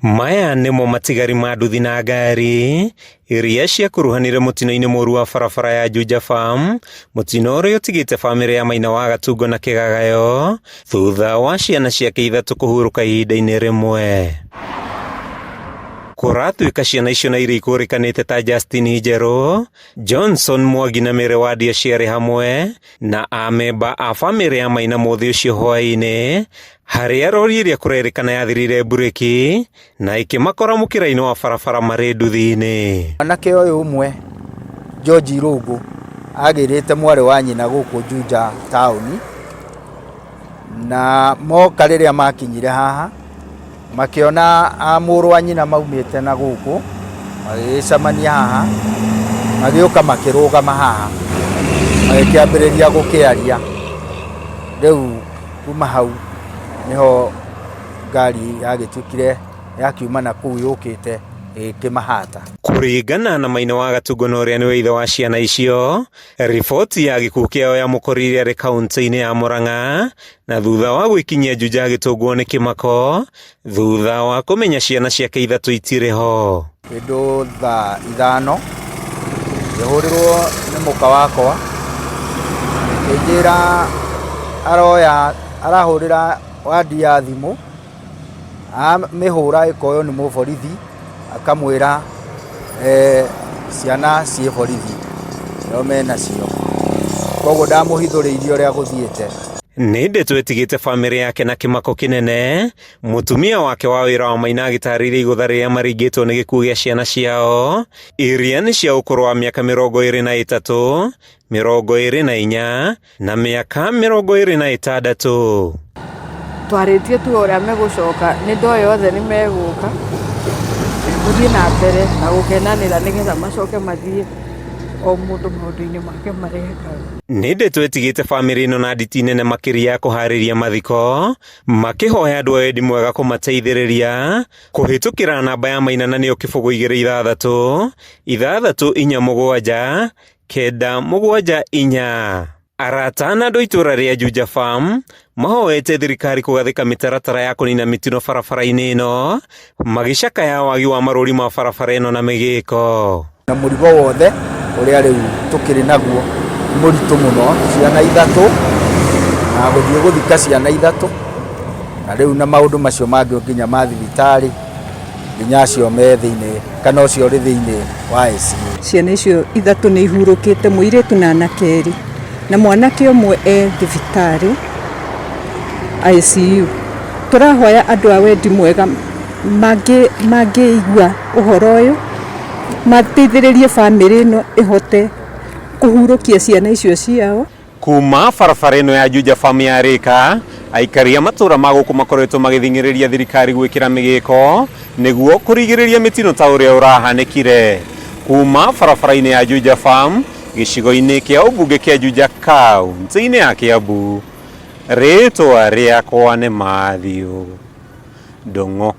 Maya nimo matigari ma nduthi na ngari iria ciakuruhanire mutino-ini mũru wa barabara ya Juja Farm, mutino ũrĩa ũtigĩte bamĩrĩ ya Maina wa Gatungo na Kĩgagayo thutha wa ciana ciake ithatũ kũhurũka ihinda-inĩ rĩmwe. Kũratuĩka ciana icio na iria ikũrĩkanĩte ta Justin Njerũ, Johnson Mwangi na Mary Wadia ciarĩ hamwe na amemba a bamĩrĩ ya Maina mũthĩ ũcio hwaĩ-inĩ, harĩa rori ĩrĩa kũrerĩkana yathirire mburĩki na ĩkĩmakora mũkĩra-inĩ wa barabara marĩ nduthi-inĩ. Mwanake ũyũ ũmwe George Irũngũ agĩrĩte mwarĩ wa nyina gũkũ Juja taũni, na moka rĩrĩa makinyire haha makĩona mũrũ wa nyina maumĩte na gũkũ magĩcemania haha, magĩũka makĩrũgama haha magĩkĩambĩrĩria gũkĩaria. Rĩu kuma hau niho ngari yagĩtuĩkire yakiuma na kũu yũkĩte ĩkĩmahata. Kũringana na Maina wa Gatungo na ũrĩa nĩwe ithe wa ciana icio, riboti ya gĩkuũ kĩao yamũkorire arĩ kaunti-inĩ ya Mũrang'a, na thutha wa gwĩkinyia Juja agĩtũngwo nĩ kĩmako thutha wa kũmenya ciana ciake ithatũ itirĩ ho. Kĩndũ thaa ithano ngĩhũrĩrwo nĩ mũka wakwa akĩnjĩra arahũrĩra wadi ya thimũ, amĩhũra ĩkoywo nĩ mũborithi akamwĩra ciana ciĩ borithi nĩo menacio, koguo ndamũhithũrĩirie ũrĩa gũthiĩte. Nĩ ndĩ twĩtigĩte bamĩrĩ yake na kĩmako kĩnene, mũtumia wake wa wĩra wa Maina agĩtarĩria igũtha rĩrĩa maringĩtwo nĩ gĩkuũ gĩa ciana ciao iria nĩ cia ũkũrũ wa mĩaka 23, 24 na mĩaka 26. Twarĩtie tu ũrĩa megũcoka, nĩ ndoo yothe nĩ megũka gũthiĩ na mbere na gũkenanĩra nĩgetha macoke mathiĩ o mũndũ maũndũ-inĩ make marekaga. Nĩ ndĩ twĩtigĩte bamĩrĩ ĩno na nditi nene makĩria ya kũharĩria mathiko, makĩhoya andũ a wendi mwega kũmateithĩrĩria kũhĩtũkĩra namba ya Maina na nĩyo 063 647 974. Arata na andũ itũra rĩa Juja Farm mahoete thirikari kũgathĩka mĩtaratara ya kũnina mĩtino barabara-inĩ ĩno, magĩcakaya wagi wa marũri ma barabara ĩno na mĩgĩko. Na mũrigo wothe ũrĩa rĩu tũkĩrĩ naguo mũritũ mũno, ciana ithatũ na gũthiĩ gũthika ciana ithatũ, na rĩu na maũndũ macio mangĩ nginya ma thibitarĩ nginya acio me thĩinĩ kana ũcio ũrĩ thĩinĩ wa ICU. Ciana icio ithatũ nĩ ihurũkĩte, mũirĩtu na anake erĩ, na mwanake ũmwe thibitarĩ ICU. Tũrahoya andũ a wendi mwega mangĩigua ũhoro ũyũ mateithĩrĩrie bamĩrĩ ĩno ĩhote kũhurũkia ciana icio ciao. Kuma barabara ĩno ya Juja Farm ya Rĩka, aikari a matũra ma gũkũ makoretwo magĩthing'ĩrĩria thirikari gwĩkĩra mĩgĩko nĩguo kũrigĩrĩria mĩtino ta ũrĩa ũrahanĩkire. Kuma barabara-inĩ ya Juja Farm gĩcigo-inĩ kĩa ũmbunge kĩa Juja kaunti-inĩ ya Kiambu, rĩtwa rĩakwa nĩ Matthew Ndung'u.